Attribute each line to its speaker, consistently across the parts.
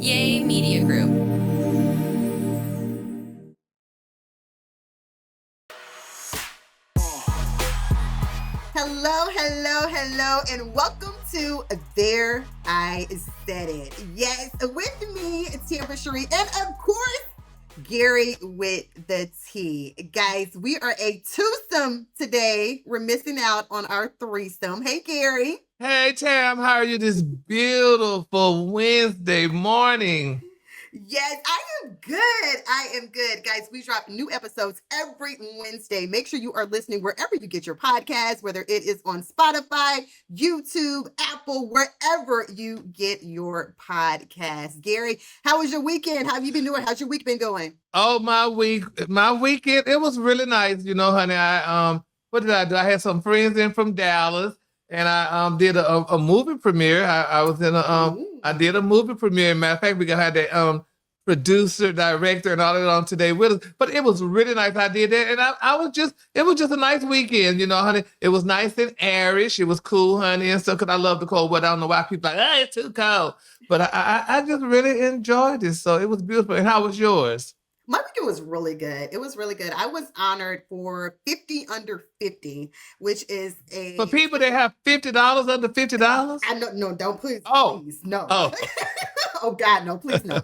Speaker 1: Yay Media Group.
Speaker 2: Hello, hello, hello, and welcome to There I Said It. Yes, with me, Tambra Cherie, and of course, Gary with the T. Guys, we are a twosome today. We're missing out on our threesome. Hey, Gary.
Speaker 3: Hey, Tam, how are you this beautiful Wednesday morning?
Speaker 2: Yes, I am good. I am good. Guys, we drop new episodes every Wednesday. Make sure you are listening wherever you get your podcasts, whether it is on Spotify, YouTube, Apple, wherever you get your podcast. Gary, how was your weekend? How have you been doing? How's your week been going?
Speaker 3: Oh, my weekend, it was really nice. You know, honey, what did I do? I had some friends in from Dallas, and I did a movie premiere. I did a movie premiere. Matter of fact, we had that producer, director, and all that on today with us. But it was really nice. I did that, and it was just a nice weekend, you know, honey. It was nice and airish. It was cool, honey, and stuff. Because I love the cold weather. I don't know why people are like, oh, it's too cold. But I just really enjoyed it. So it was beautiful. And how was yours?
Speaker 2: My weekend was really good. It was really good. I was honored for 50 under 50, which is
Speaker 3: for people that have $50 under $50.
Speaker 2: I know, no, don't please, no.
Speaker 3: Oh.
Speaker 2: Oh God, no, please no. No,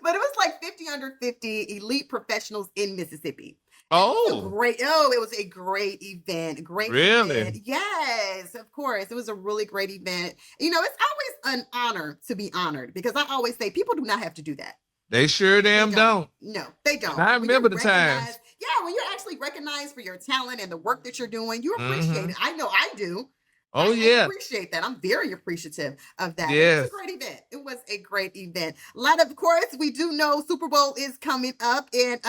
Speaker 2: but it was like 50 under 50 elite professionals in Mississippi.
Speaker 3: Oh,
Speaker 2: it was a great event.
Speaker 3: Really?
Speaker 2: Event. Yes, of course. It was a really great event. You know, it's always an honor to be honored because I always say people do not have to do that.
Speaker 3: They sure damn don't.
Speaker 2: No, they don't.
Speaker 3: I remember the times.
Speaker 2: Yeah, when you're actually recognized for your talent and the work that you're doing, you appreciate it. I know I do.
Speaker 3: Oh,
Speaker 2: I appreciate that. I'm very appreciative of that.
Speaker 3: Yes.
Speaker 2: It was a great event. It was a great event. A lot of course, we do know Super Bowl is coming up, and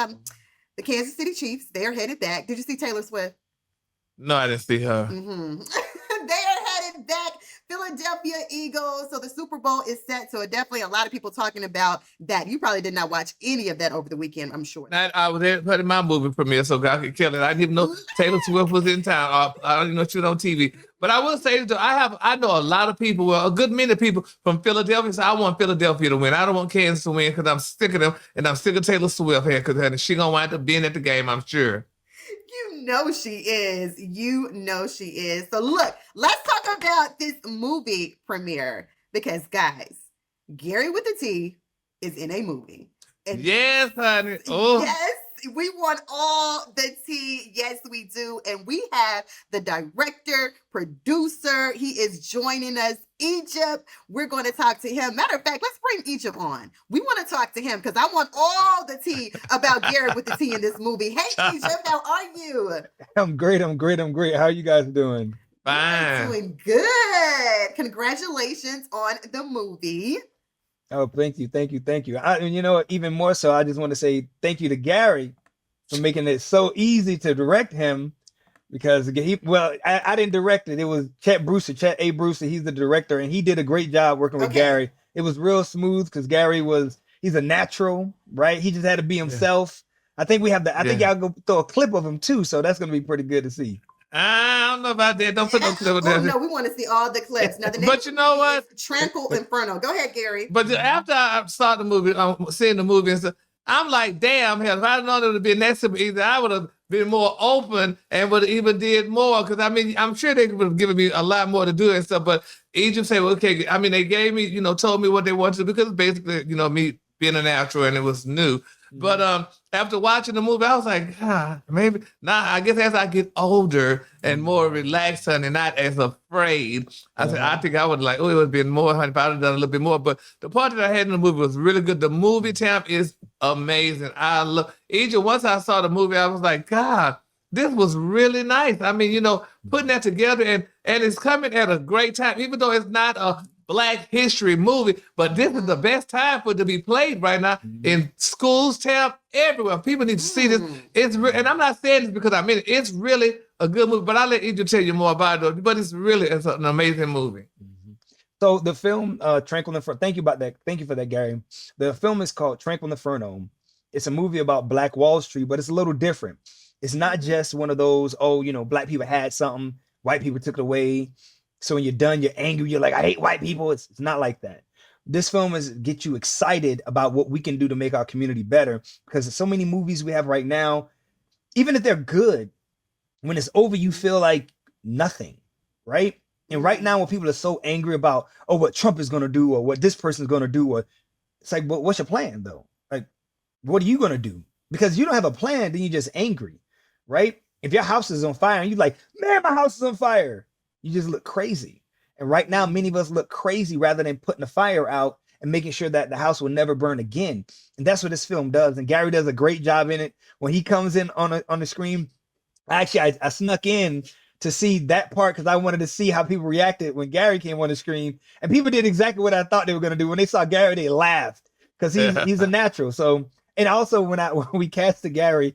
Speaker 2: the Kansas City Chiefs, they are headed back. Did you see Taylor Swift?
Speaker 3: No, I didn't see her.
Speaker 2: Mm-hmm. They are headed back. Philadelphia Eagles. So the Super Bowl is set. So definitely a lot of people talking about that. You probably did not watch any of that over the weekend, I'm sure.
Speaker 3: I was there putting my movie premiere, so God could kill it. I didn't even know Taylor Swift was in town. I don't even know she was on TV. But I will say, I know a lot of people, well, a good many people from Philadelphia. So I want Philadelphia to win. I don't want Kansas to win because I'm sick of them, and I'm sick of Taylor Swift here because she gonna wind up being at the game, I'm sure.
Speaker 2: You know she is. You know she is. So look, let's talk about this movie premiere because guys, Gary with the T is in a movie.
Speaker 3: And yes, honey. Oh.
Speaker 2: Yes, we want all the tea. Yes, we do. And we have the director, producer. He is joining us, Egypt. We're going to talk to him. Matter of fact, let's bring Egypt on. We want to talk to him because I want all the tea about Gary with the T in this movie. Hey, Egypt, how are you?
Speaker 4: I'm great. How are you guys doing?
Speaker 3: Fine.
Speaker 2: Doing good. Congratulations on the movie.
Speaker 4: Oh, thank you. And you know what, even more so, I just want to say thank you to Gary for making it so easy to direct him because I didn't direct it. It was Chet A. Brewster. He's the director and he did a great job working with Gary. It was real smooth because he's a natural, right? He just had to be himself. Yeah. I think y'all go throw a clip of him too. So that's going to be pretty good to see.
Speaker 3: I don't know about that. Don't put no clip of that.
Speaker 2: No, we want to see all the clips. Now,
Speaker 3: but you know what?
Speaker 2: Tranquil Inferno. Go ahead, Gary.
Speaker 3: But after I saw the movie, seeing the movie and stuff, I'm like, damn, hell, if I'd known it would have been that simple either, I would have been more open and would have even did more. Because, I mean, I'm sure they would have given me a lot more to do and stuff. But Egypt said, well, okay, I mean, they gave me, told me what they wanted to do because basically, me being a natural and it was new. Mm-hmm. But after watching the movie, I was like, maybe I guess as I get older and more relaxed and not as afraid, I said, I think I would it would have been more, honey, if I would have done a little bit more. But the part that I had in the movie was really good. The movie temp is amazing. I love Egypt. Once I saw the movie, I was like, God, this was really nice. I mean, putting that together and it's coming at a great time, even though it's not a Black history movie, but this is the best time for it to be played right now in schools, town, everywhere. People need to see this. And I'm not saying this because I mean it. It's really a good movie, but I'll let Egypt tell you more about it. But it's an amazing movie.
Speaker 4: So the film Tranquil Inferno. Thank you for that, Gary. The film is called Tranquil Inferno. It's a movie about Black Wall Street, but it's a little different. It's not just one of those, Black people had something, white people took it away. So when you're done, you're angry. You're like, I hate white people. It's not like that. this film is get you excited about what we can do to make our community better, because so many movies we have right now, even if they're good, when it's over, you feel like nothing, right? And right now, when people are so angry about, oh, what Trump is going to do or what this person is going to do, or it's like, but what's your plan though? Like, what are you going to do? Because you don't have a plan, then you're just angry, right? If your house is on fire and you're like, man, my house is on fire, you just look crazy. And right now, many of us look crazy rather than putting the fire out and making sure that the house will never burn again. And that's what this film does. And Gary does a great job in it. When he comes in on the screen, actually, I snuck in to see that part because I wanted to see how people reacted when Gary came on the screen. And people did exactly what I thought they were going to do. When they saw Gary, they laughed because he's a natural. So, and also when we casted Gary,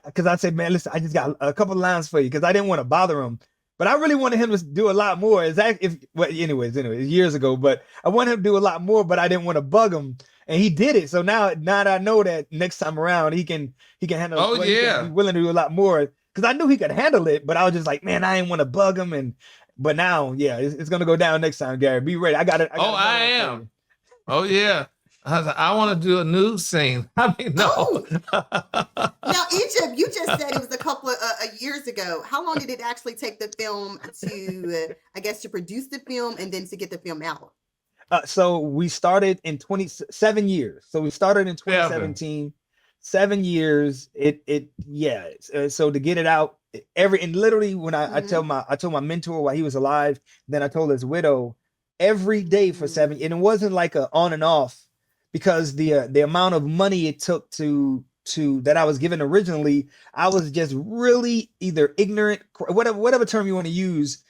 Speaker 4: because I said, man, listen, I just got a couple of lines for you because I didn't want to bother him. But I really wanted him to do a lot more. Anyways, years ago. But I wanted him to do a lot more, but I didn't want to bug him, and he did it. So now I know that next time around he can handle.
Speaker 3: Oh yeah,
Speaker 4: he's willing to do a lot more because I knew he could handle it. But I was just like, man, I didn't want to bug him. But now, yeah, it's gonna go down next time, Gary. Be ready. I got it.
Speaker 3: I am. Oh yeah. I want to do a nude scene. I mean, no.
Speaker 2: Oh. Now, Egypt, you just said it was a couple of years ago. How long did it actually take the film to, I guess, to produce the film and then to get the film out?
Speaker 4: So we started in 27 years. So we started in 2017. 7 years. So to get it out, and literally when I told my mentor while he was alive, then I told his widow every day for 7 years. And it wasn't like a on and off. Because the amount of money it took to that I was given originally, I was just really either ignorant, whatever term you want to use.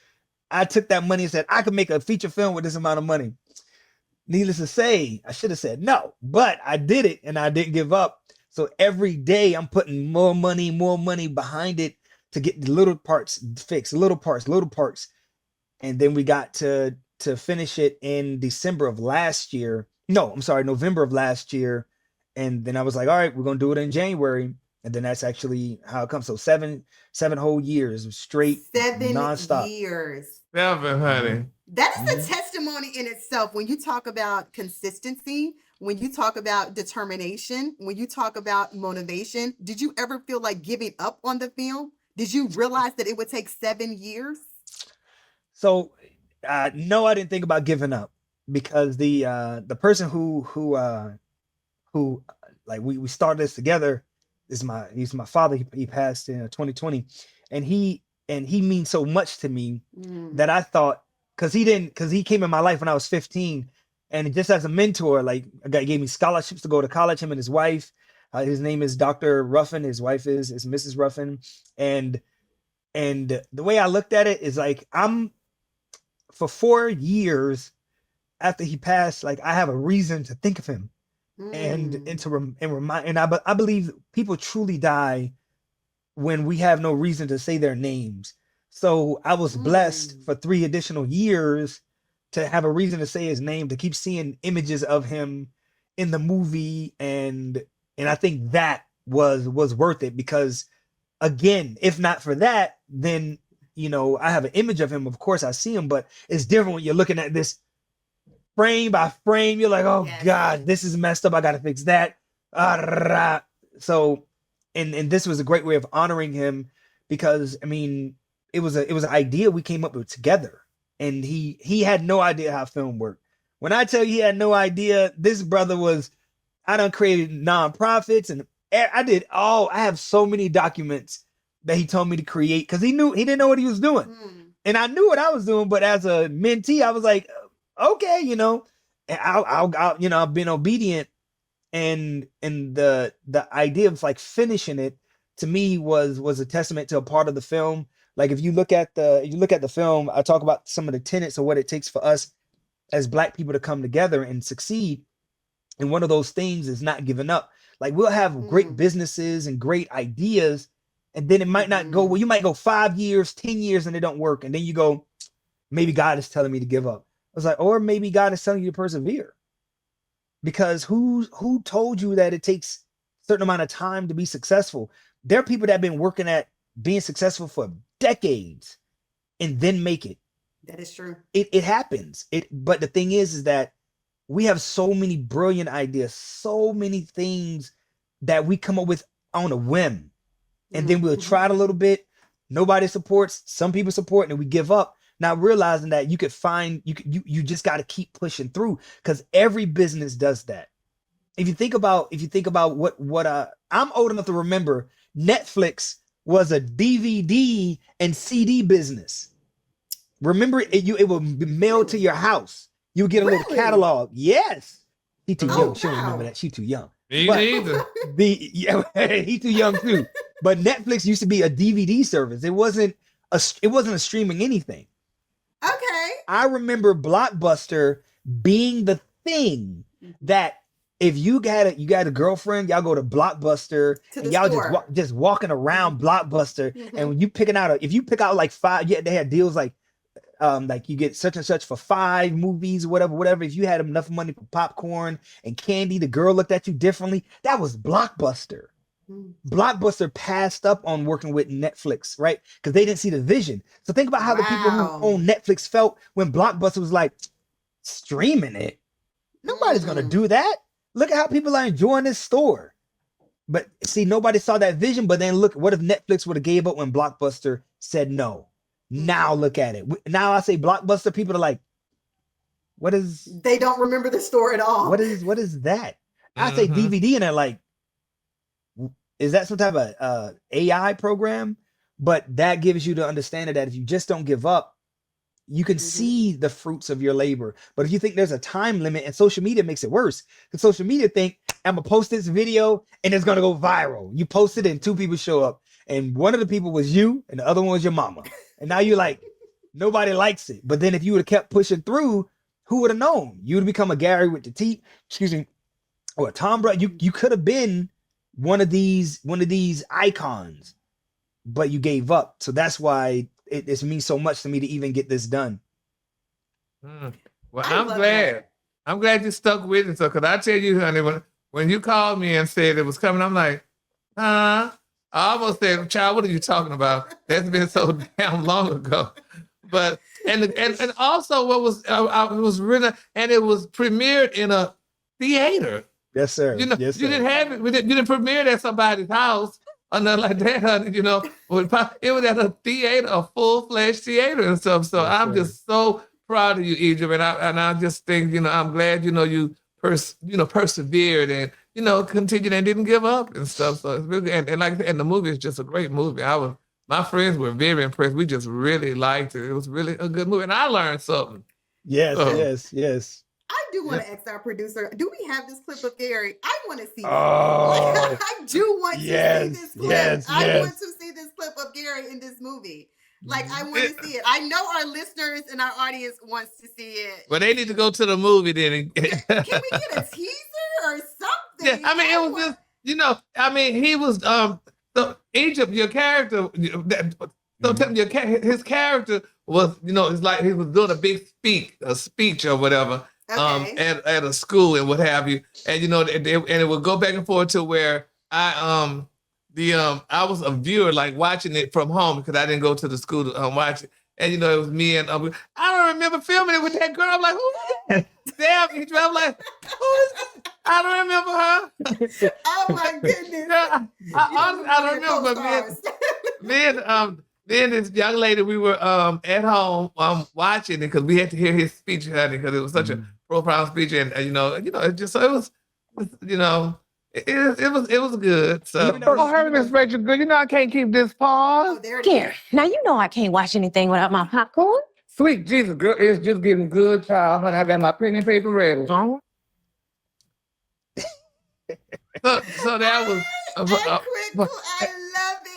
Speaker 4: I took that money and said I could make a feature film with this amount of money. Needless to say, I should have said no, but I did it and I didn't give up. So every day I'm putting more money behind it to get the little parts fixed, little parts, and then we got to finish it in December of last year. No, I'm sorry, November of last year. And then I was like, all right, we're going to do it in January. And then that's actually how it comes. So seven whole years straight,
Speaker 2: 7
Speaker 4: nonstop.
Speaker 2: years.
Speaker 3: 7, honey.
Speaker 2: That is a testimony in itself. When you talk about consistency, when you talk about determination, when you talk about motivation, did you ever feel like giving up on the film? Did you realize that it would take 7 years?
Speaker 4: So, no, I didn't think about giving up. Because the person who like we started this together he's my father. He passed in 2020, and he means so much to me that I thought because he came in my life when I was 15, and just as a mentor, like a guy gave me scholarships to go to college. Him and his wife, his name is Dr. Ruffin. His wife is Mrs. Ruffin, and the way I looked at it is like for 4 years. After he passed, like I have a reason to think of him, and I believe people truly die when we have no reason to say their names. So I was blessed for 3 additional years to have a reason to say his name, to keep seeing images of him in the movie, and I think that was worth it because, again, if not for that, then I have an image of him. Of course, I see him, but it's different when you're looking at this. Frame by frame, you're like, oh yes. God, this is messed up. I got to fix that. So, and this was a great way of honoring him because, I mean, it was an idea we came up with together, and he had no idea how film worked. When I tell you he had no idea, this brother I done created nonprofits, and I have so many documents that he told me to create because he didn't know what he was doing, and I knew what I was doing, but as a mentee, I was like, okay, I've been obedient, and the idea of like finishing it to me was a testament to a part of the film. Like if you look at the film, I talk about some of the tenets of what it takes for us as Black people to come together and succeed. And one of those things is not giving up. Like we'll have great businesses and great ideas, and then it might not go well. You might go 5 years, 10 years, and it don't work, and then you go, maybe God is telling me to give up. I was like, or maybe God is telling you to persevere, because who told you that it takes a certain amount of time to be successful? There are people that have been working at being successful for decades and then make it.
Speaker 2: That is true.
Speaker 4: It happens. But the thing is that we have so many brilliant ideas, so many things that we come up with on a whim. And then we'll try it a little bit. Nobody supports, some people support, and then we give up. Not realizing that you could find, you just got to keep pushing through, because every business does that. If you think about what I'm old enough to remember, Netflix was a DVD and CD business. Remember, it would be mailed to your house. You would get a little catalog. Yes. He too young. She don't remember that. She too young.
Speaker 3: Me neither.
Speaker 4: He too young too. But Netflix used to be a DVD service. It wasn't a streaming anything.
Speaker 2: Okay.
Speaker 4: I remember Blockbuster being the thing that if you got a girlfriend, y'all go to Blockbuster and y'all just walking around Blockbuster, and when you if you pick out like 5, they had deals like you get such and such for 5 movies, whatever. If you had enough money for popcorn and candy, the girl looked at you differently. That was Blockbuster. Blockbuster passed up on working with Netflix, right? Because they didn't see the vision. So think about how the people who own Netflix felt when Blockbuster was like, streaming it. Nobody's gonna do that. Look at how people are enjoying this store. But see, nobody saw that vision. But then look, what if Netflix would have gave up when Blockbuster said no? Now look at it. Now I say Blockbuster, people are like, what is?
Speaker 2: They don't remember the store at all.
Speaker 4: What is that? I say DVD and they're like, is that some type of AI program? But that gives you the understanding that if you just don't give up, you can see the fruits of your labor. But if you think there's a time limit, and social media makes it worse, because social media think, I'm gonna post this video and it's gonna go viral. You post it and 2 people show up, and one of the people was you and the other one was your mama. And now you're like, nobody likes it. But then if you would have kept pushing through, who would have known? You would have become a Gary with the T, or a Tambra. You could have been one of these icons, but you gave up. So that's why it means so much to me to even get this done.
Speaker 3: Well, I'm glad. I'm glad you stuck with it. So, because I tell you, honey, when you called me and said it was coming, I'm like, I almost said, child, what are you talking about? That's been so damn long ago. But and also what was it was really, and it was premiered in a theater.
Speaker 4: Yes, sir.
Speaker 3: You know,
Speaker 4: yes,
Speaker 3: you didn't have it. You didn't premiere it at somebody's house or nothing like that, honey. You know, it was at a theater, a full-fledged theater and stuff. So I'm just so proud of you, Egypt, and I just think, I'm glad, you persevered and continued and didn't give up and stuff. So it's really, and the movie is just a great movie. My friends were very impressed. We just really liked it. It was really a good movie, and I learned something.
Speaker 4: Yes.
Speaker 2: I do want to ask our producer, do we have this clip of Gary? I want to see it.
Speaker 4: Oh,
Speaker 2: I do want to see this clip. I want to see this clip of Gary in this movie. I want to see it. I know our listeners and our audience wants to see it.
Speaker 3: Well, they need to go to the movie then.
Speaker 2: Can we get a teaser or something?
Speaker 3: Yeah, I mean, it was just, he was, so Egypt, your character, his character was, it's like he was doing a big speech or whatever.
Speaker 2: Okay.
Speaker 3: At a school and what have you, and and it would go back and forth to where I was a viewer, like watching it from home, because I didn't go to the school to watch it, and it was me and I don't remember filming it with that girl. I'm like, who is that? Damn, I'm like, who is that? I don't remember her.
Speaker 2: Oh my goodness!
Speaker 3: I don't remember, but then this young lady, we were at home watching it because we had to hear his speech, honey, because it was such a profound speech, and it just, so it was, it was good. So her Miss Rachel, good. I can't keep this pause.
Speaker 1: Gary, now I can't watch anything without my popcorn.
Speaker 3: Sweet Jesus, girl, it's just getting good, child. Honey, I got my pen and paper ready. So that was.
Speaker 2: I love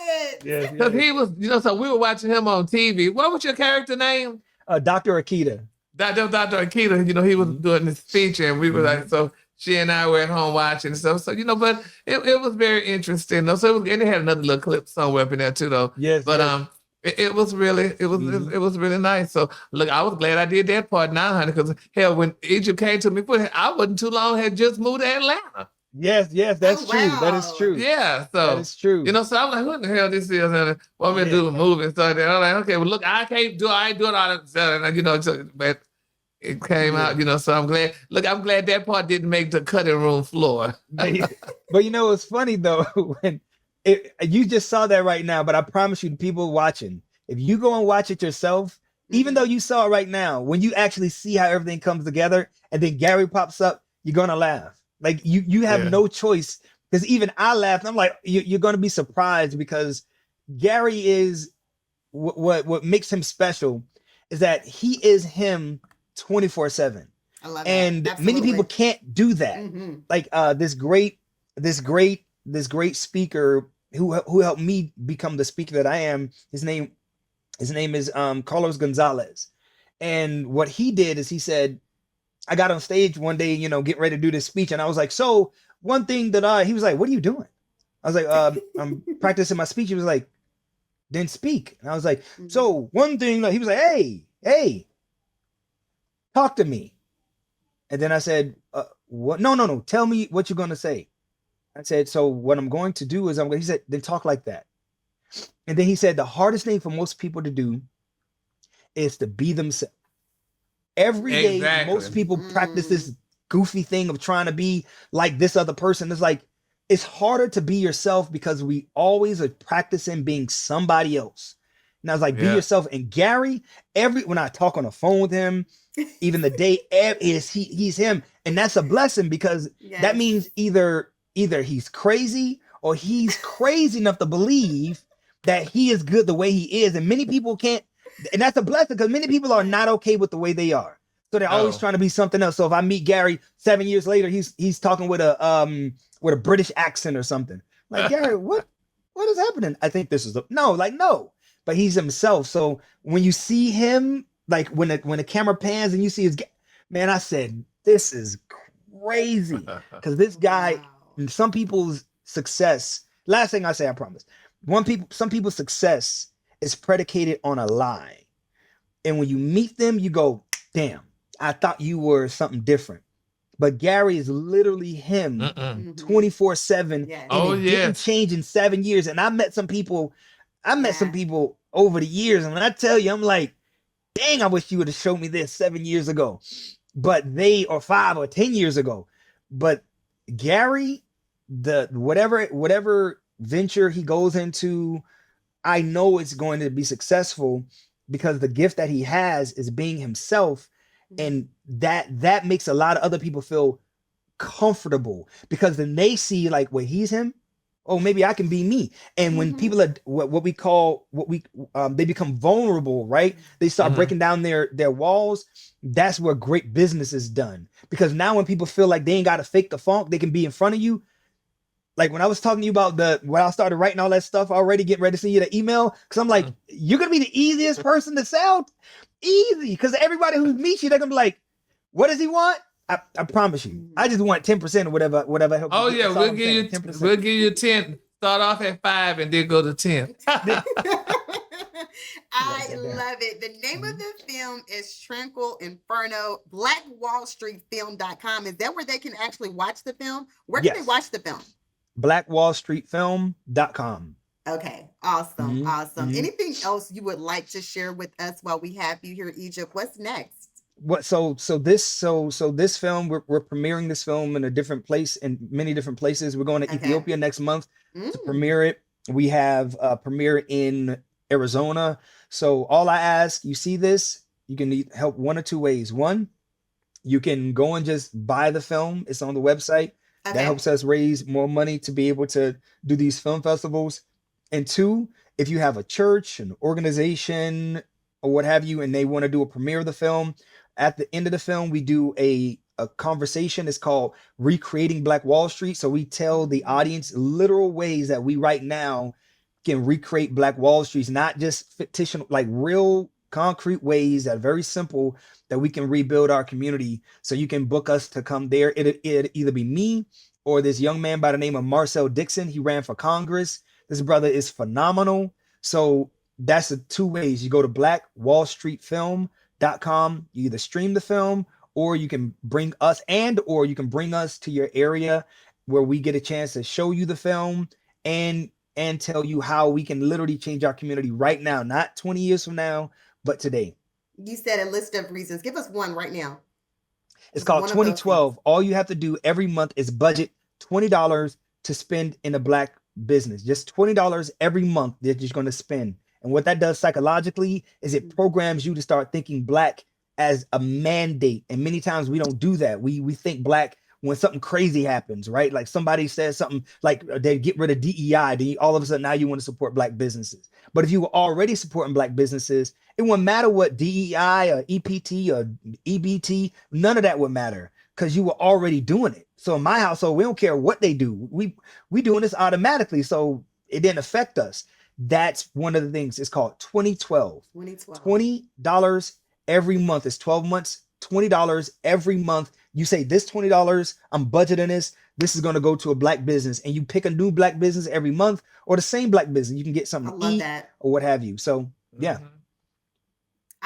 Speaker 2: it.
Speaker 3: Because he was, so we were watching him on TV. What was your character name?
Speaker 4: Dr. Akita.
Speaker 3: Dr. Akita, he was doing this speech, and we were like, so she and I were at home watching stuff. So, but it was very interesting, though. So and they had another little clip somewhere up in there too, though.
Speaker 4: Yes.
Speaker 3: But it was really, it was really nice. So look, I was glad I did that part now, honey, because hell, when Egypt came to me, I wasn't too long, had just moved to Atlanta.
Speaker 4: Yes, that's true.
Speaker 2: Wow.
Speaker 4: That is true.
Speaker 3: Yeah, so
Speaker 4: that is true.
Speaker 3: So I'm like, what the hell this is? And what we do a movie and stuff. And I'm like, okay, well, look, I ain't doing all that stuff. And but it came out, so I'm glad. Look, I'm glad that part didn't make the cutting room floor.
Speaker 4: But it's funny though, when you just saw that right now, but I promise you, the people watching, if you go and watch it yourself, even though you saw it right now, when you actually see how everything comes together and then Gary pops up, you're gonna laugh. Like you have no choice, because even I laughed. I'm like, you're gonna be surprised, because Gary is what makes him special is that he is him 24/7.
Speaker 2: I love that.
Speaker 4: And
Speaker 2: Absolutely.
Speaker 4: many people can't do that. Like this great speaker who helped me become the speaker that I am. His name is Carlos Gonzalez. And what he did is he said, I got on stage one day, getting ready to do this speech, and I was like, so one thing that he was like, what are you doing? I was like, I'm practicing my speech. He was like, then speak. And I was like, so one thing, he was like, hey, talk to me. And then I said, what? No. Tell me what you're going to say. I said, so what I'm going to do is he said, then talk like that. And then he said, the hardest thing for most people to do is to be themselves. Every day, most people practice this goofy thing of trying to be like this other person. It's like, it's harder to be yourself because we always are practicing being somebody else. And I was like, be yourself. And Gary, when I talk on the phone with him, even the day he's him. And that's a blessing, because that means either he's crazy or he's crazy enough to believe that he is good the way he is. And many people can't, and that's a blessing, because many people are not okay with the way they are. So they're always trying to be something else. So if I meet Gary 7 years later, he's talking with a British accent or something. Like, Gary, what is happening? I think this is no. But he's himself. So when you see him, like when the camera pans and you see man, I said, this is crazy. Because this guy, and some people's success, last thing I say, I promise. Some people's success is predicated on a lie. And when you meet them, you go, damn, I thought you were something different. But Gary is literally him 24/7.
Speaker 2: Yes.
Speaker 4: And it didn't change in 7 years. And I met some people over the years. And when I tell you, I'm like, dang, I wish you would have showed me this 7 years ago. But or 5 or 10 years ago. But Gary, the whatever venture he goes into, I know it's going to be successful, because the gift that he has is being himself. And that makes a lot of other people feel comfortable, because then they see, like, wait, he's him. Oh, maybe I can be me. And when people are they become vulnerable, right? They start breaking down their walls. That's where great business is done. Because now when people feel like they ain't got to fake the funk, they can be in front of you. Like when I was talking to you about when I started writing all that stuff already, getting ready to send you the email, because I'm like, you're going to be the easiest person to sell. Easy. Because everybody who meets you, they're going to be like, what does he want? I promise you. I just want 10% or whatever help.
Speaker 3: Oh, yeah. We'll give you 10%. We'll give you 10. Start off at 5 and then go to 10.
Speaker 2: I love it. The name of the film is Tranquil Inferno. BlackWallStreetFilm.com. Is that where they can actually watch the film? Where can they watch the film? BlackWallStreetFilm.com. Okay, awesome, awesome. Anything else you would like to share with us while we have you here, Egypt? What's next?
Speaker 4: So this film, we're premiering this film in a different place, in many different places. We're going to Ethiopia next month to premiere it. We have a premiere in Arizona. So all I ask, you see this, you can need help one or two ways. One, you can go and just buy the film. It's on the website. That helps us raise more money to be able to do these film festivals. And two, if you have a church, an organization, or what have you, and they want to do a premiere of the film, at the end of the film, we do a conversation. It's called Recreating Black Wall Street. So we tell the audience literal ways that we right now can recreate Black Wall Streets, not just fictional, like real concrete ways that are very simple, that we can rebuild our community. So you can book us to come there. It'd either be me or this young man by the name of Marcel Dixon. He ran for Congress. This brother is phenomenal. So that's the two ways. You go to blackwallstreetfilm.com. You either stream the film, or you can bring us or you can bring us to your area where we get a chance to show you the film and tell you how we can literally change our community right now, not 20 years from now, but today.
Speaker 2: You said a list of reasons. Give us one right now.
Speaker 4: It's
Speaker 2: Just
Speaker 4: called
Speaker 2: one of those
Speaker 4: 2012. All you have to do every month is budget $20 to spend in a black business. Just $20 every month that you're going to spend. And what that does psychologically is it programs you to start thinking black as a mandate. And many times we don't do that. We think black when something crazy happens, right? Like somebody says something like they get rid of DEI, then all of a sudden now you want to support black businesses. But if you were already supporting black businesses, it wouldn't matter what DEI or EPT or EBT, none of that would matter because you were already doing it. So in my household, we don't care what they do. We doing this automatically, so it didn't affect us. That's one of the things. It's called 2012.
Speaker 2: 2012.
Speaker 4: $20 every month. It's 12 months, $20 every month. You say this $20, I'm budgeting this. This is going to go to a black business, and you pick a new black business every month or the same black business. You can get something
Speaker 2: I
Speaker 4: to
Speaker 2: love
Speaker 4: eat
Speaker 2: that.
Speaker 4: or what have you. So yeah.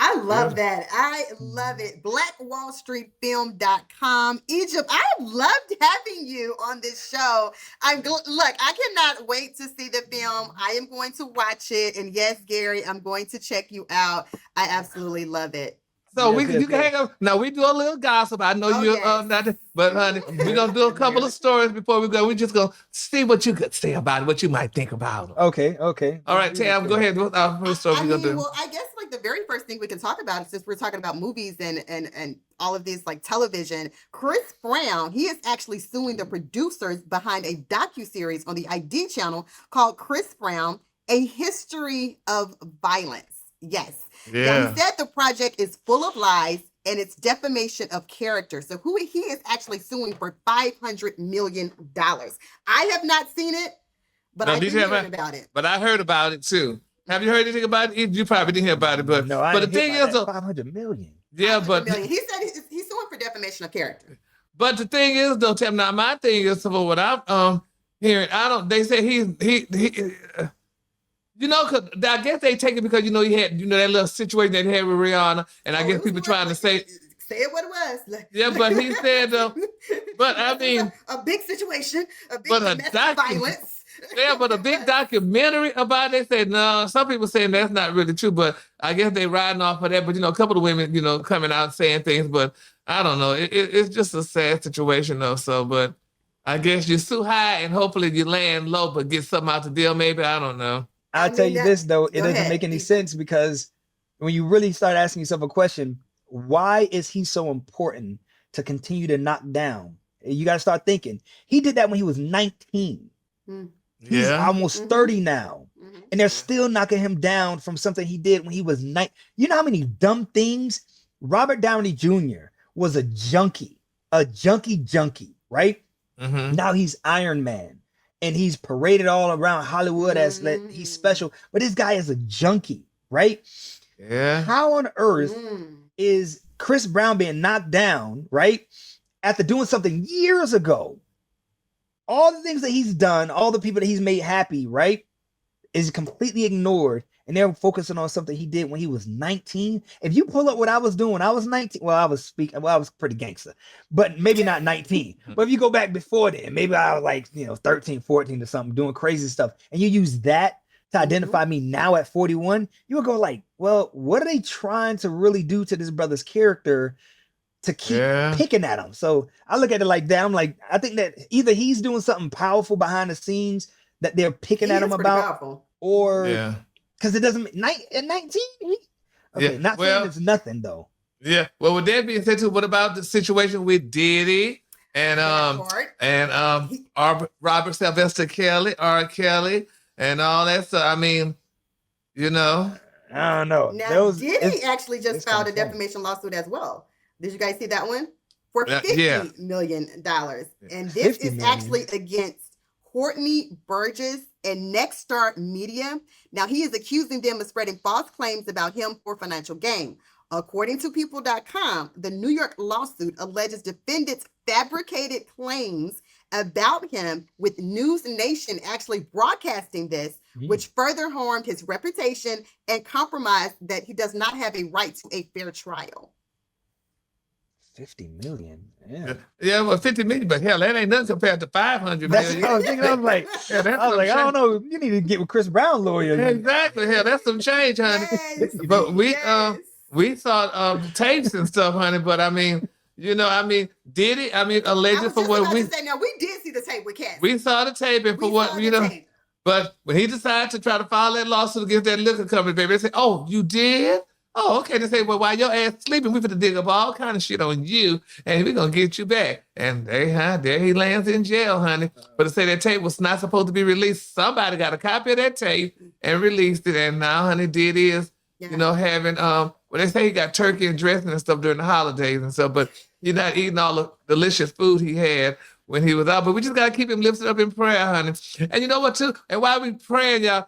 Speaker 2: I love that. I love it. BlackWallStreetFilm.com. Egypt, I loved having you on this show. Look, I cannot wait to see the film. I am going to watch it. And yes, Gary, I'm going to check you out. I absolutely love it.
Speaker 3: So
Speaker 4: Yes,
Speaker 3: you can hang up. Now we do a little gossip. I know you're not, but honey, we're gonna do a couple of stories before we go. We're just gonna see what you could say about it, what you might think about it.
Speaker 4: Okay.
Speaker 3: All right, Tam, go ahead. What's our first story we're gonna do?
Speaker 2: Well, I guess like the very first thing we can talk about, since we're talking about movies and all of this like television, Chris Brown, he is actually suing the producers behind a docuseries on the ID channel called Chris Brown, A History of Violence. Yes.
Speaker 3: Yeah.
Speaker 2: Now, he said the project is full of lies and it's defamation of character. So he is actually suing for $500 million. I have not seen it, but I did hear about it.
Speaker 3: But I heard about it too. Have you heard anything about it? You probably didn't hear about it, but
Speaker 4: No, I
Speaker 3: but the
Speaker 4: didn't
Speaker 3: thing
Speaker 4: hear
Speaker 3: is,
Speaker 4: about that. 500 million.
Speaker 3: Yeah,
Speaker 2: 500
Speaker 3: but
Speaker 2: million. He said he's suing for defamation of character.
Speaker 3: But the thing is, though, Tim. Now my thing is, for what I'm hearing, they say he cause I guess they take it because he had that little situation that he had with Rihanna, and I guess people trying to say
Speaker 2: it what it was.
Speaker 3: Yeah, but he said but I mean
Speaker 2: a big situation, a big domestic violence.
Speaker 3: Yeah, but a big documentary about it. They said no. Some people saying that's not really true, but I guess they riding off of that. But a couple of women, coming out saying things, but I don't know. It's just a sad situation though. So, but I guess you sue high and hopefully you land low, but get something out the deal. Maybe I don't know.
Speaker 4: I'll tell you this though, it doesn't make any sense because when you really start asking yourself a question, why is he so important to continue to knock down? You got to start thinking. He did that when he was 19. He's almost 30 now. And they're still knocking him down from something he did when he was 9. You know how many dumb things? Robert Downey Jr. was a junkie, right? Now he's Iron Man. And he's paraded all around Hollywood as he's special. But this guy is a junkie, right?
Speaker 3: Yeah.
Speaker 4: How on earth is Chris Brown being knocked down, right? After doing something years ago. All the things that he's done, all the people that he's made happy, right? Is completely ignored. And they're focusing on something he did when he was 19. If you pull up what I was doing when I was 19, I was pretty gangster, but maybe not 19. But if you go back before then, maybe I was like, 13, 14 or something, doing crazy stuff. And you use that to identify me now at 41, you would go like, well, what are they trying to really do to this brother's character to keep picking at him? So I look at it like that. I'm like, I think that either he's doing something powerful behind the scenes that they're picking at him about, or because it doesn't at 19. Not saying it's nothing though.
Speaker 3: Yeah. Well, with that being said, too, what about the situation with Diddy and Robert Sylvester Kelly, R. Kelly, and all that stuff? I mean,
Speaker 4: I don't know.
Speaker 2: Now, Diddy actually just filed a defamation lawsuit as well. Did you guys see that one? For $50 million. And this is actually against Courtney Burgess and Nexstar Media. Now, he is accusing them of spreading false claims about him for financial gain. According to People.com, the New York lawsuit alleges defendants fabricated claims about him, with News Nation actually broadcasting this, which further harmed his reputation and compromised that he does not have a right to a fair trial.
Speaker 4: 50 million.
Speaker 3: Yeah, well, 50 million, but hell, that ain't nothing compared to 500 million.
Speaker 4: I was thinking, I was like, I don't know. You need to get with Chris Brown lawyer.
Speaker 3: Exactly. Hell, that's some change, honey.
Speaker 2: Yes,
Speaker 3: but we, We saw the tapes and stuff, honey, but I mean, Diddy, alleged for what we
Speaker 2: say, now we did see the tape with Cass.
Speaker 3: we saw the tape and for what tape. But when he decided to try to file that lawsuit against that liquor company, baby, they say, "Oh, you did? Oh, okay." They say, "Well, while your ass sleeping, we finna dig up all kind of shit on you, and we're gonna get you back." And there he lands in jail, honey. But to say that tape was not supposed to be released, somebody got a copy of that tape and released it. And now, honey, Diddy is, having well, they say he got turkey and dressing and stuff during the holidays and stuff, but he's not eating all the delicious food he had when he was out. But we just got to keep him lifted up in prayer, honey. And you know what, too? And while we praying, y'all,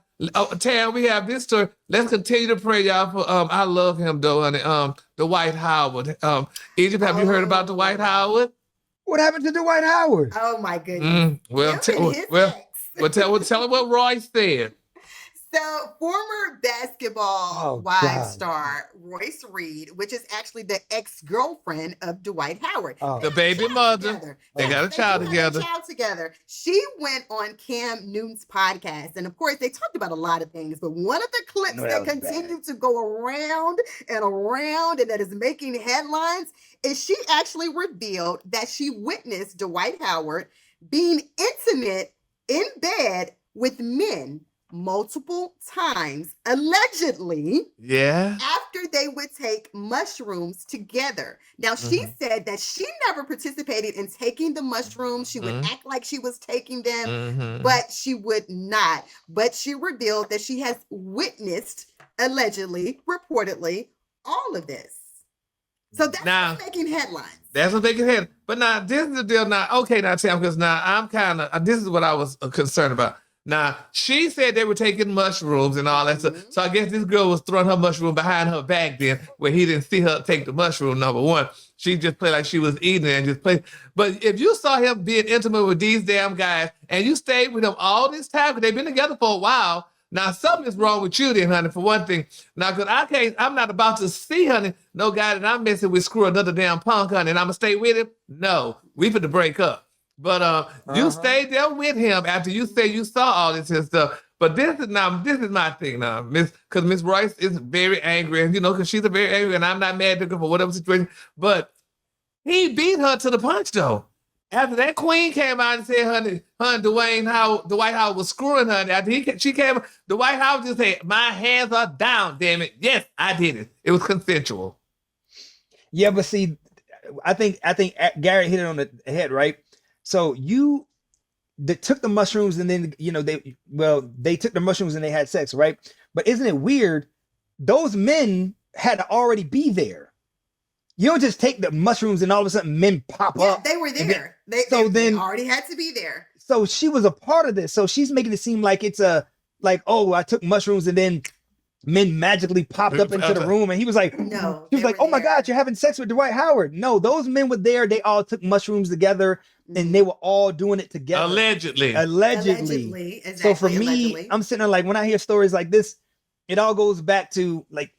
Speaker 3: Tam, we have this story. Let's continue to pray, y'all, for, I love him, though, honey, Dwight Howard. Egypt, have you heard about Dwight Howard?
Speaker 4: What happened to Dwight Howard?
Speaker 2: Oh, my goodness.
Speaker 3: Tell him what Roy said.
Speaker 2: So, former basketball wives star Royce Reed, which is actually the ex-girlfriend of Dwight Howard.
Speaker 3: The baby mother. They got a child
Speaker 2: together. She went on Cam Newton's podcast. And of course, they talked about a lot of things. But one of the clips that continued to go around and around and that is making headlines is she actually revealed that she witnessed Dwight Howard being intimate in bed with men multiple times, allegedly, after they would take mushrooms together. Now, she said that she never participated in taking the mushrooms. She would act like she was taking them, but she would not. But she revealed that she has witnessed, allegedly, reportedly, all of this. So that's what's making headlines.
Speaker 3: That's what making headlines. But now, this is the deal now. Okay, now, Tim, because now I'm kind of, this is what I was concerned about. Now, she said they were taking mushrooms and all that stuff. So I guess this girl was throwing her mushroom behind her back then where he didn't see her take the mushroom, number one. She just played like she was eating it and just played. But if you saw him being intimate with these damn guys and you stayed with them all this time, because they've been together for a while, now something is wrong with you then, honey, for one thing. Now, because I'm not about to see, honey, no guy that I'm messing with screw another damn punk, honey, and I'm going to stay with him? No, we finna break up. But you stayed there with him after you say you saw all this and stuff. But this is my thing now, because Miss Royce is very angry, and because she's a very angry, and I'm not mad at her for whatever situation. But he beat her to the punch though. After that queen came out and said, Dwight Howard was screwing her. After she came, Dwight Howard just said, "My hands are down, damn it. Yes, I did it. It was consensual."
Speaker 4: Yeah, but see, I think Gary hit it on the head, right? So they took the mushrooms and then, they took the mushrooms and they had sex, right? But isn't it weird? Those men had to already be there. You don't just take the mushrooms and all of a sudden men pop up.
Speaker 2: They were there. They already had to be there.
Speaker 4: So she was a part of this. So she's making it seem like it's I took mushrooms and then men magically popped up into the room, and he was like,
Speaker 2: "No."
Speaker 4: He was like, "Oh my God, you're having sex with Dwight Howard." No, those men were there. They all took mushrooms together, and they were all doing it together.
Speaker 3: Allegedly.
Speaker 2: Exactly,
Speaker 4: so for me, I'm sitting there like, when I hear stories like this, it all goes back to like,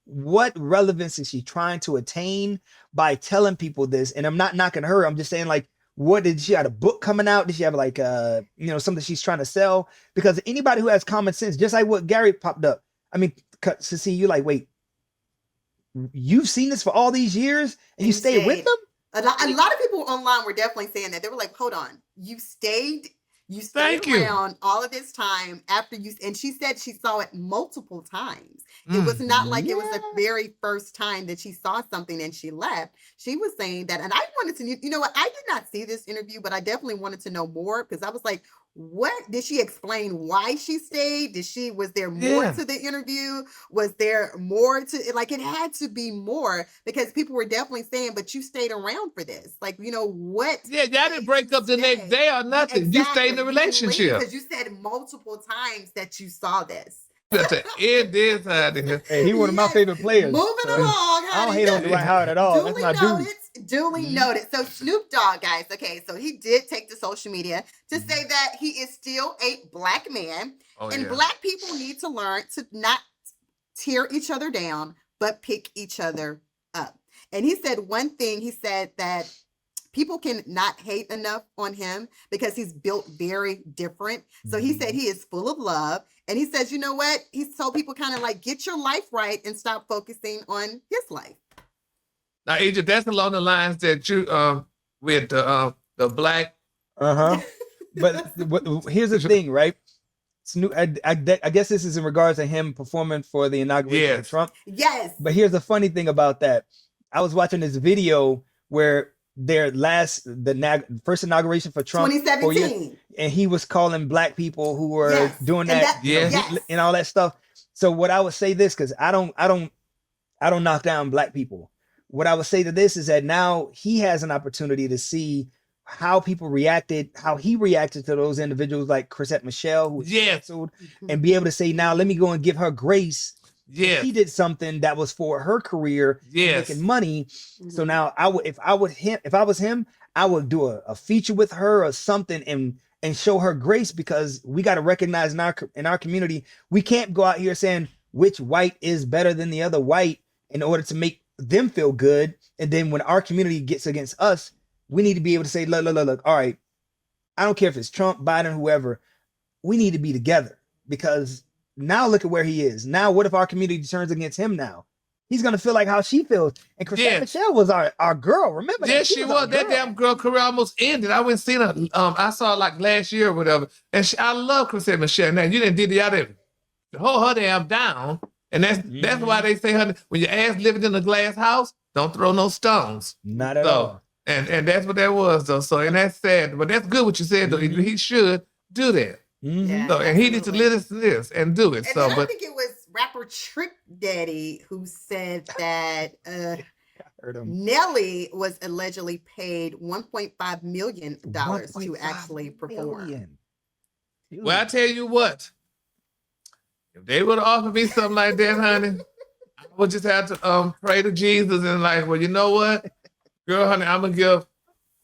Speaker 4: what relevance is she trying to attain by telling people this? And I'm not knocking her. I'm just saying, like, what did she have a book coming out? Did she have like something she's trying to sell? Because anybody who has common sense, just like what Gary popped up. I mean, to see you like, wait, you've seen this for all these years and you stayed with them?
Speaker 2: A lot of people online were definitely saying that. They were like, hold on, you stayed around all of this time after you, and she said she saw it multiple times. It was not like it was the very first time that she saw something and she left. She was saying that, and I wanted to, you know what, I did not see this interview, but I definitely wanted to know more, because I was like, what did she explain why she stayed? Was there more to the interview? Was there more to, like, it had to be more, because people were definitely saying, but you stayed around for this. Like, what?
Speaker 3: Yeah, y'all didn't break up the next day or nothing. Exactly. You stayed in the relationship.
Speaker 2: Because you said multiple times that you saw this.
Speaker 3: To end this,
Speaker 4: hey, he one of my favorite players.
Speaker 2: Moving along, honey.
Speaker 4: I don't hate on Dwight Howard at all. That's my dude.
Speaker 2: Duly noted. So Snoop Dogg, guys, okay, so he did take to social media to say that he is still a black man, black people need to learn to not tear each other down, but pick each other up. And he said one thing, he said that people can not hate enough on him because he's built very different. So he said he is full of love. And he says, you know what? He's told people kind of like, get your life right and stop focusing on his life.
Speaker 3: Now, Egypt, that's along the lines that you, with the black.
Speaker 4: But here's the thing, right? Snoop, I guess this is in regards to him performing for the inauguration of Trump.
Speaker 2: Yes.
Speaker 4: But here's the funny thing about that. I was watching this video where their first inauguration for Trump,
Speaker 2: 2017,
Speaker 4: and he was calling black people who were doing that, and all that stuff. So what I would say this, because I don't knock down black people. What I would say to this is that now he has an opportunity to see how people reacted, how he reacted to those individuals like Chrisette Michelle, who was canceled, and be able to say, now let me go and give her grace.
Speaker 3: Yes.
Speaker 4: He did something that was for her career, making money. So now if I was him, I would do a feature with her or something and show her grace, because we got to recognize in our community, we can't go out here saying which white is better than the other white in order to make them feel good. And then when our community gets against us, we need to be able to say, look, all right, I don't care if it's Trump, Biden, whoever, we need to be together, because now look at where he is. Now, what if our community turns against him now? He's going to feel like how she feels. And Chrisette Michelle was our girl. Remember that?
Speaker 3: Yes, she was. That damn girl career almost ended. I went and seen her. I saw her like last year or whatever. And I love Chrisette Michelle. Now, you didn't hold her damn down. And that's why they say, honey, when your ass living in a glass house, don't throw no stones.
Speaker 4: Not at all.
Speaker 3: And that's what that was, though. So, and that's sad. But that's good what you said, though. He should do that. So, and he needs to listen to this and do it.
Speaker 2: And I think it was rapper Trick Daddy who said that Nelly was allegedly paid $1.5 million to actually perform.
Speaker 3: Well, I tell you what, if they would have offered me something like that, honey, I would just have to pray to Jesus and like, well, you know what, girl, honey, I'm gonna give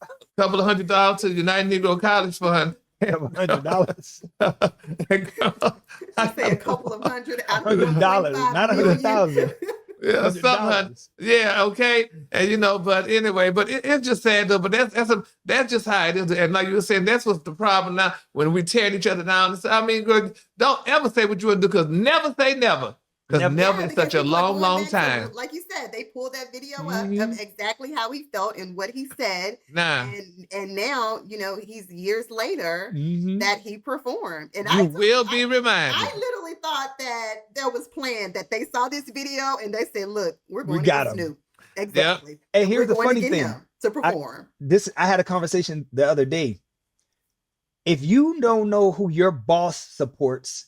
Speaker 3: a couple of $100 to the United Negro College Fund.
Speaker 4: $100.
Speaker 2: I say a couple of $100,
Speaker 4: not 100,000.
Speaker 3: Yeah, something. Yeah, okay. And but anyway, but it's just sad though. But that's just how it is. And like you were saying, that's what's the problem now when we tearing each other down. I mean, girl, don't ever say what you want to do, because never say never. Because never is such a long time.
Speaker 2: Like you said, they pulled that video up of exactly how he felt and what he said. And now, he's years later that he performed. And
Speaker 3: you will be reminded.
Speaker 2: I literally thought that there was planned, that they saw this video and they said, look, we're going to get Snoop. Exactly.
Speaker 4: Yep. And here's the funny thing.
Speaker 2: To perform.
Speaker 4: I had a conversation the other day. If you don't know who your boss supports,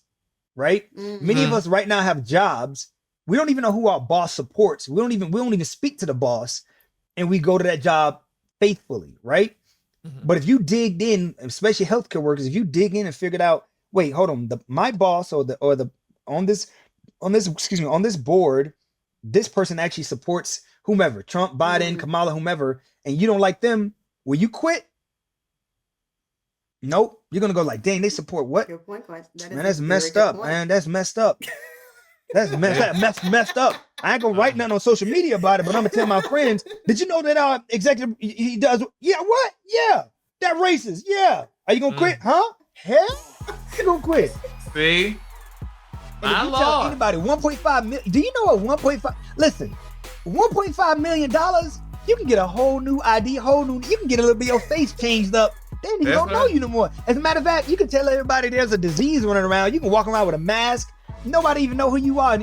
Speaker 4: right? Many of us right now have jobs. We don't even know who our boss supports. We don't even speak to the boss, and we go to that job faithfully, right? But if you digged in, especially healthcare workers, if you dig in and figured out, wait, hold on, my boss on this board, this person actually supports whomever, Trump, Biden, Kamala, whomever, and you don't like them, will you quit? Nope. You're gonna go like, dang, they support what?
Speaker 2: Good point, man,
Speaker 4: that's messed up, man. That's messed up. That's messed up. I ain't gonna write nothing on social media about it, but I'm gonna tell my friends. Did you know that our executive he does? Yeah, what? Yeah, that racist. Yeah. Are you gonna quit? Huh? Hell, you gonna quit?
Speaker 3: See,
Speaker 4: my Lord. Tell anybody 1.5 million? Do you know what 1.5? Listen, 1.5 million dollars. You can get a whole new ID, you can get a little bit of your face changed up. They don't know you no more. As a matter of fact, you can tell everybody there's a disease running around. You can walk around with a mask. Nobody even know who you are.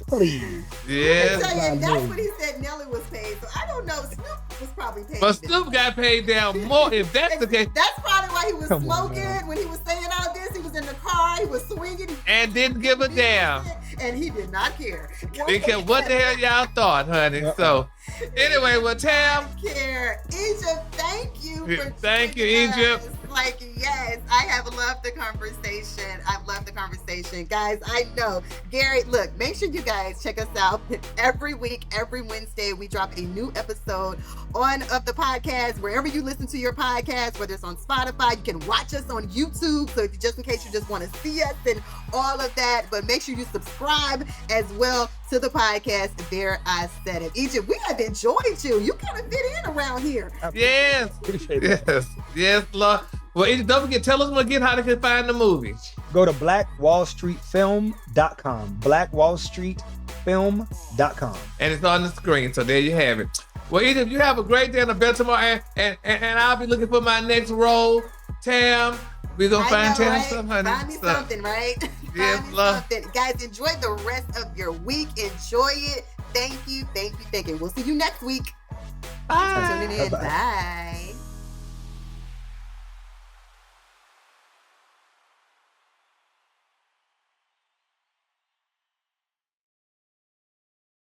Speaker 4: Please.
Speaker 3: Yeah.
Speaker 2: And that's what he said Nelly was paid. So I don't know. Snoop was probably paid.
Speaker 3: But Snoop got paid down more if that's the case.
Speaker 2: That's probably why he was smoking when he was saying all this. He was in the car. He was swinging.
Speaker 3: And didn't give a damn.
Speaker 2: And he did not care.
Speaker 3: Because what the hell y'all thought, honey? So anyway, Tam.
Speaker 2: Egypt, thank you for
Speaker 3: Thank you, Egypt.
Speaker 2: Like, yes. Yes, I have loved the conversation. I've loved the conversation. Guys, I know. Gary, look, make sure you guys check us out every week, every Wednesday. We drop a new episode of the podcast, wherever you listen to your podcast, whether it's on Spotify, you can watch us on YouTube. So just in case you just want to see us and all of that, but make sure you subscribe as well to the podcast. There I Said It. Egypt, we have enjoyed you. You kind of fit in around here.
Speaker 3: Yes.
Speaker 4: Appreciate it.
Speaker 3: Yes, Lord. Well, Egypt, don't forget, tell us again how they can find the movie.
Speaker 4: Go to blackwallstreetfilm.com. blackwallstreetfilm.com.
Speaker 3: And it's on the screen, so there you have it. Well, Egypt, you have a great day in the bed tomorrow, and I'll be looking for my next role. Tam, we're going to find Tam something, honey.
Speaker 2: Find me something, right?
Speaker 3: Yes,
Speaker 2: Find me
Speaker 3: love.
Speaker 2: something. Guys, enjoy the rest of your week. Enjoy it. Thank you. We'll see you next week.
Speaker 3: Bye.
Speaker 2: Tuning in.
Speaker 4: Bye-bye.
Speaker 2: Bye.